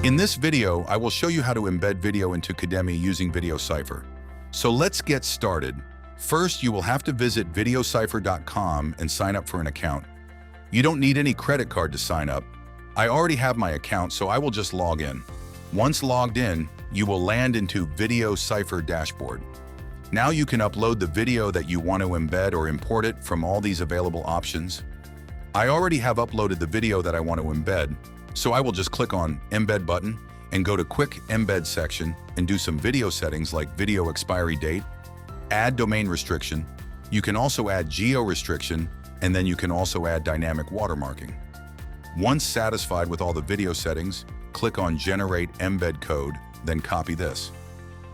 In this video, I will show you how to embed video into Cademi using VdoCipher. So let's get started. First, you will have to visit VdoCipher.com and sign up for an account. You don't need any credit card to sign up. I already have my account, so I will just log in. Once logged in, you will land into VdoCipher dashboard. Now you can upload the video that you want to embed or import it from all these available options. I already have uploaded the video that I want to embed, so I will just click on Embed button and go to Quick Embed section and do some video settings like video expiry date, add domain restriction. You can also add geo restriction, and then you can also add dynamic watermarking. Once satisfied with all the video settings, click on Generate Embed Code, then copy this.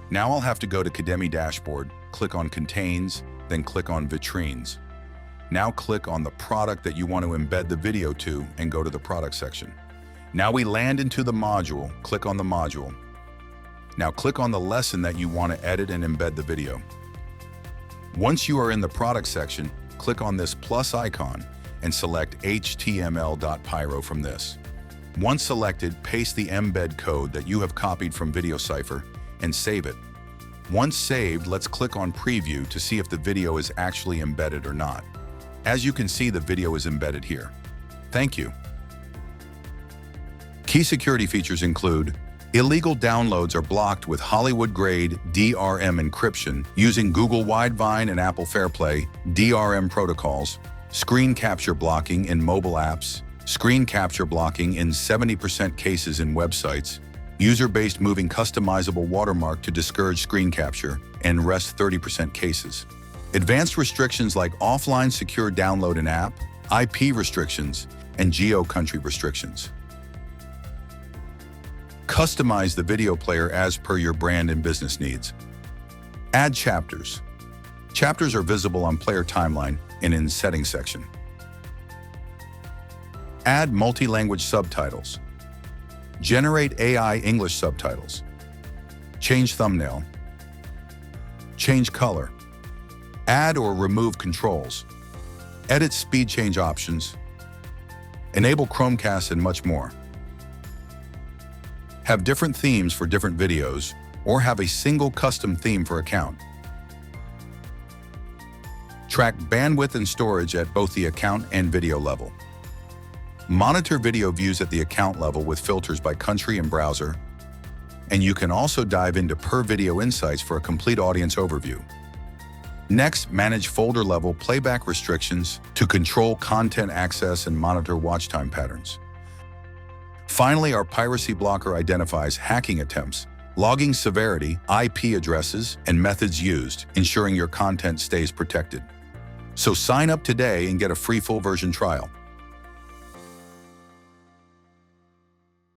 Now I'll have to go to Cademi dashboard, click on Contains, then click on Vitrines. Now click on the product that you want to embed the video to and go to the product section. Now we land into the module, click on the module. Now click on the lesson that you want to edit and embed the video. Once you are in the product section, click on this plus icon and select html.piro from this. Once selected, paste the embed code that you have copied from VdoCipher and save it. Once saved, let's click on Preview to see if the video is actually embedded or not. As you can see, the video is embedded here. Thank you. Key security features include illegal downloads are blocked with Hollywood-grade DRM encryption using Google Widevine and Apple FairPlay DRM protocols, screen capture blocking in mobile apps, screen capture blocking in 70% cases in websites, user-based moving customizable watermark to discourage screen capture, and rest 30% cases. Advanced restrictions like offline secure download in app, IP restrictions, and geo-country restrictions. Customize the video player as per your brand and business needs. Add chapters. Chapters are visible on player timeline and in settings section. Add multi-language subtitles. Generate AI English subtitles. Change thumbnail. Change color. Add or remove controls. Edit speed change options. Enable Chromecast and much more. Have different themes for different videos, or have a single custom theme for account. Track bandwidth and storage at both the account and video level. Monitor video views at the account level with filters by country and browser. And you can also dive into per video insights for a complete audience overview. Next, manage folder level playback restrictions to control content access and monitor watch time patterns. Finally, our piracy blocker identifies hacking attempts, logging severity, IP addresses, and methods used, ensuring your content stays protected. So sign up today and get a free full version trial.